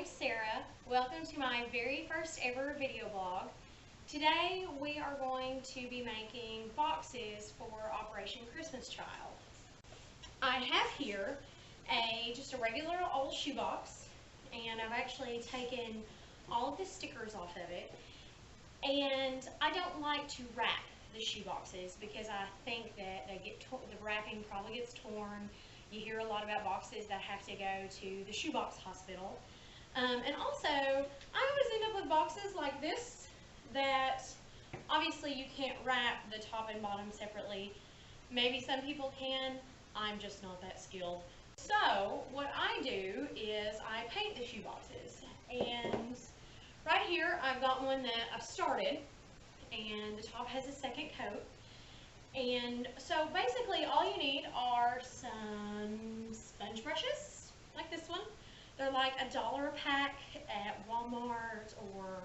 name's Sarah. Welcome to my very first ever video blog. Today we are going to be making boxes for Operation Christmas Child. I have here just a regular old shoebox, and I've actually taken all of the stickers off of it. And I don't like to wrap the shoeboxes because I think that the wrapping probably gets torn. You hear a lot about boxes that have to go to the shoebox hospital. And also, I always end up with boxes like this that obviously you can't wrap the top and bottom separately. Maybe some people can. I'm just not that skilled. So what I do is I paint the shoeboxes. And right here I've got one that I've started, and the top has a second coat. And so basically all you need are some sponge brushes, like this one. They're like $1 a pack at Walmart or,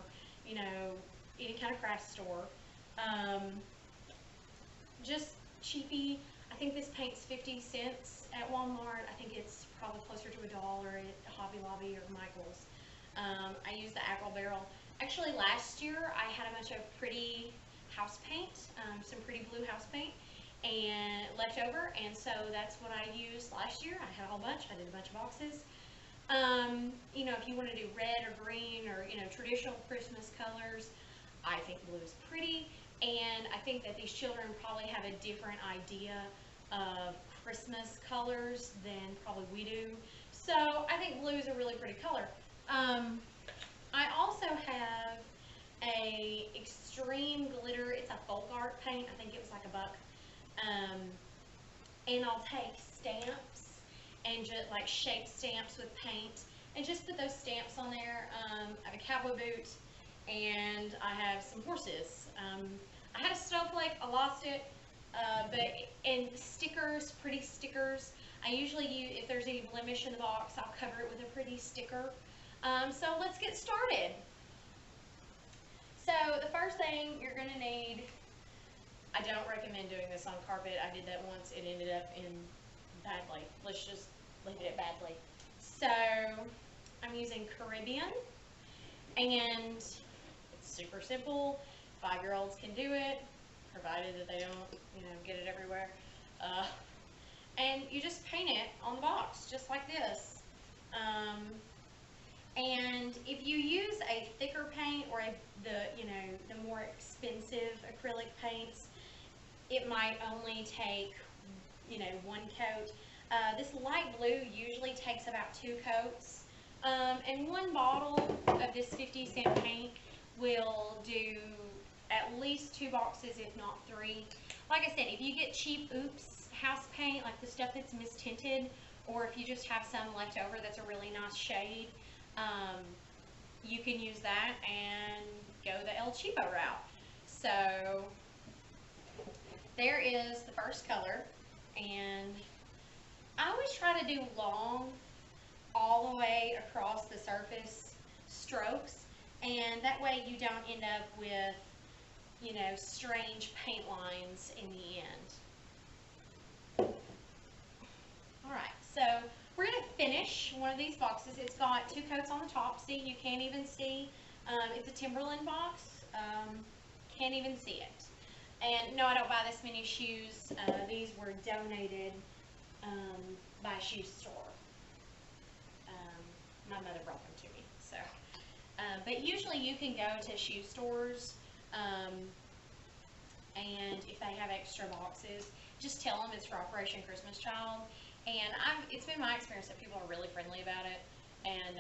you know, any kind of craft store. Just cheapy. I think this paint's 50 cents at Walmart. I think it's probably closer to $1 at Hobby Lobby or Michael's. I use the Aqua Barrel. Actually, last year I had a bunch of pretty house paint, some pretty blue house paint, and left over, and so that's what I used last year. I had a whole bunch. I did a bunch of boxes. You know, if you want to do red or green or, you know, traditional Christmas colors, I think blue is pretty, and I think that these children probably have a different idea of Christmas colors than probably we do. So I think blue is a really pretty color. I also have a extreme glitter. It's a folk art paint. I think it was like $1. And I'll take stamps and just like shape stamps with paint and just put those stamps on there. I have a cowboy boot, and I have some horses. I had a snowflake. I lost it. And stickers, pretty stickers. I usually use, if there's any blemish in the box, I'll cover it with a pretty sticker. So let's get started. So the first thing you're going to need, I don't recommend doing this on carpet. I did that once. It ended up in badly. Let's just leave it at badly. So I'm using Caribbean, and it's super simple. 5-year-olds can do it, provided that they don't, you know, get it everywhere. And you just paint it on the box, just like this. And if you use a thicker paint or the more expensive acrylic paints, it might only take, you know, 1 coat. This light blue usually takes about 2 coats. And 1 bottle of this 50-cent paint will do at least 2 boxes, if not 3. Like I said, if you get cheap Oops house paint, like the stuff that's mistinted, or if you just have some left over that's a really nice shade, you can use that and go the El Cheapo route. So there is the first color, and I always try to do long all the way across the surface strokes, and that way you don't end up with, you know, strange paint lines in the end. Alright, so we're going to finish one of these boxes. It's got 2 coats on the top. See, you can't even see. It's a Timberland box. Can't even see it. And no, I don't buy this many shoes. These were donated by a shoe store. My mother brought them to me. So, but usually you can go to shoe stores, and if they have extra boxes, just tell them it's for Operation Christmas Child. And it's been my experience that people are really friendly about it, and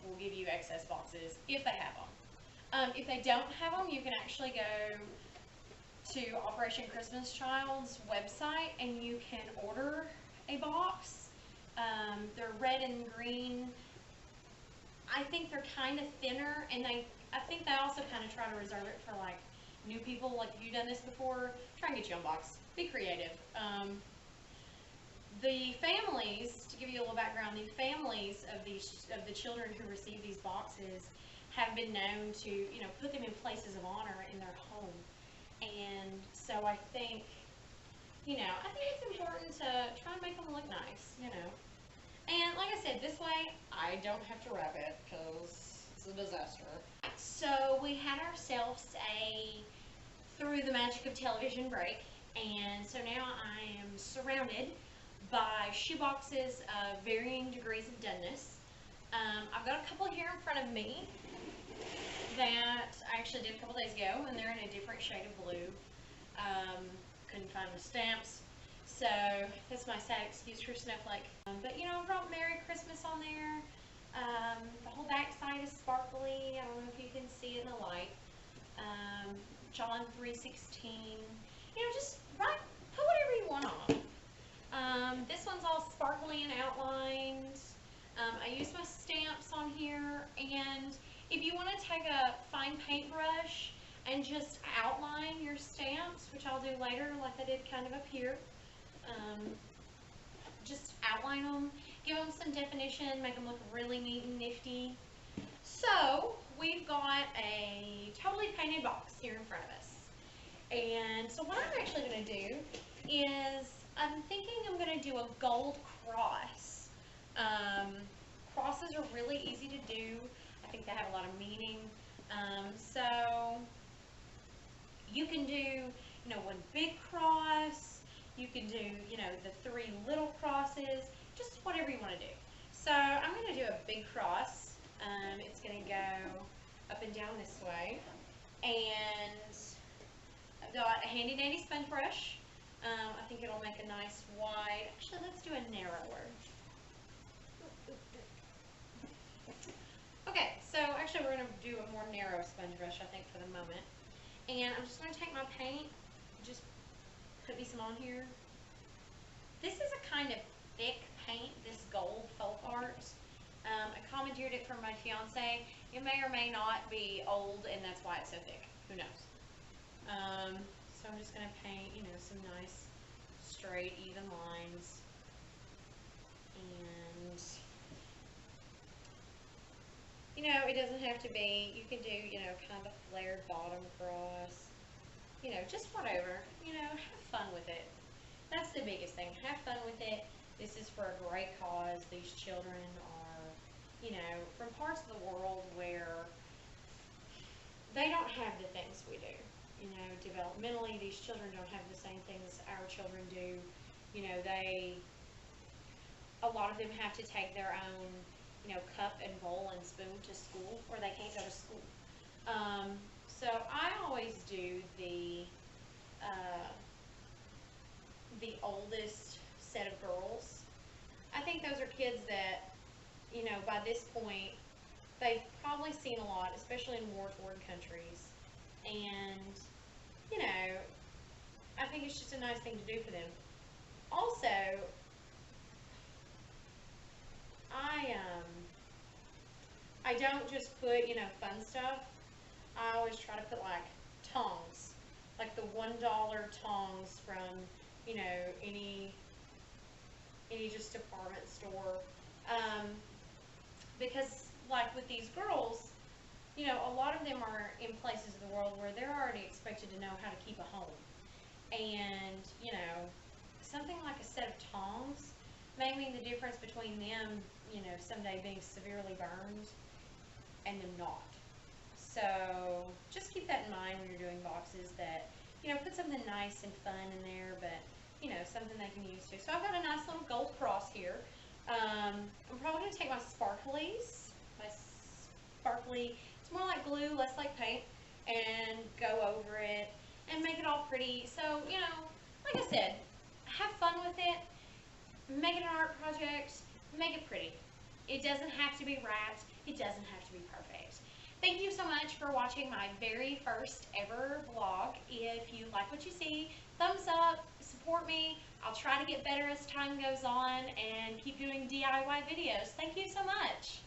will give you excess boxes if they have them. If they don't have them, you can actually go to Operation Christmas Child's website and you can order a box. They're red and green. I think they're kind of thinner, and I think they also kind of try to reserve it for like new people. Like, if you've done this before, try and get your own box. Be creative. The families, to give you a little background, the families of the children who receive these boxes have been known to, you know, put them in places of honor in their home. And so I think, you know, I think it's important to try and make them look nice, you know. And like I said, this way I don't have to wrap it because it's a disaster. So we had ourselves a through the magic of television break, and so now I am surrounded by shoe boxes of varying degrees of doneness. I've got a couple here in front of me that I actually did a couple days ago, and they're in a different shade of blue. Couldn't find the stamps, so that's my sad excuse for Snowflake. But you know, I wrote Merry Christmas on there. The whole back side is sparkly. I don't know if you can see it in the light. John 3:16. You know, just write, put whatever you want on. This one's all sparkly and outlined. I use my stamps on here, and if you want to take a fine paintbrush and just outline your stamps, which I'll do later, like I did kind of up here, just outline them, give them some definition, make them look really neat and nifty. So we've got a totally painted box here in front of us. And so what I'm actually going to do is I'm thinking I'm going to do a gold cross. Crosses are really easy to do. I think they have a lot of meaning. So you can do, you know, one big cross. You can do, you know, the 3 little crosses, just whatever you want to do. So I'm going to do a big cross. It's going to go up and down this way. And I've got a handy dandy sponge brush. I think it'll make a nice wide, actually let's do a narrower. Okay, so actually we're going to do a more narrow sponge brush, I think, for the moment. And I'm just going to take my paint, just put me some on here. This is a kind of thick paint, this gold folk art. I commandeered it from my fiance. It may or may not be old, and that's why it's so thick. Who knows? So I'm just going to paint, you know, some nice, straight, even lines. And, you know, it doesn't have to be, you can do, you know, kind of flared bottom cross. You know, just whatever. You know, have fun with it. That's the biggest thing. Have fun with it. This is for a great cause. These children are, you know, from parts of the world where they don't have the things we do. You know, developmentally, these children don't have the same things our children do. You know, a lot of them have to take their own, you know, cup and bowl and spoon to school, or they can't go to school. So I always do the oldest set of girls. I think those are kids that, you know, by this point, they've probably seen a lot, especially in war-torn countries. And, you know, I think it's just a nice thing to do for them. Also, I don't just put, you know, fun stuff. I always try to put, like, tongs. Like the $1 tongs from, you know, any just department store. Because, like, with these girls, you know, a lot of them are in places of the world where they're already expected to know how to keep a home. And, you know, something like a set of tongs may mean the difference between them, you know, someday being severely burned and them not. So just keep that in mind when you're doing boxes, that, you know, put something nice and fun in there, but, you know, something they can use too. So I've got a nice little gold cross here. I'm probably going to take my sparklies, it's more like glue, less like paint, and go over it and make it all pretty. So, you know, like I said, have fun with it, make it an art project, make it pretty. It doesn't have to be wrapped, it doesn't have to be perfect. Thank you so much for watching my very first ever vlog. If you like what you see, thumbs up, support me. I'll try to get better as time goes on and keep doing DIY videos. Thank you so much.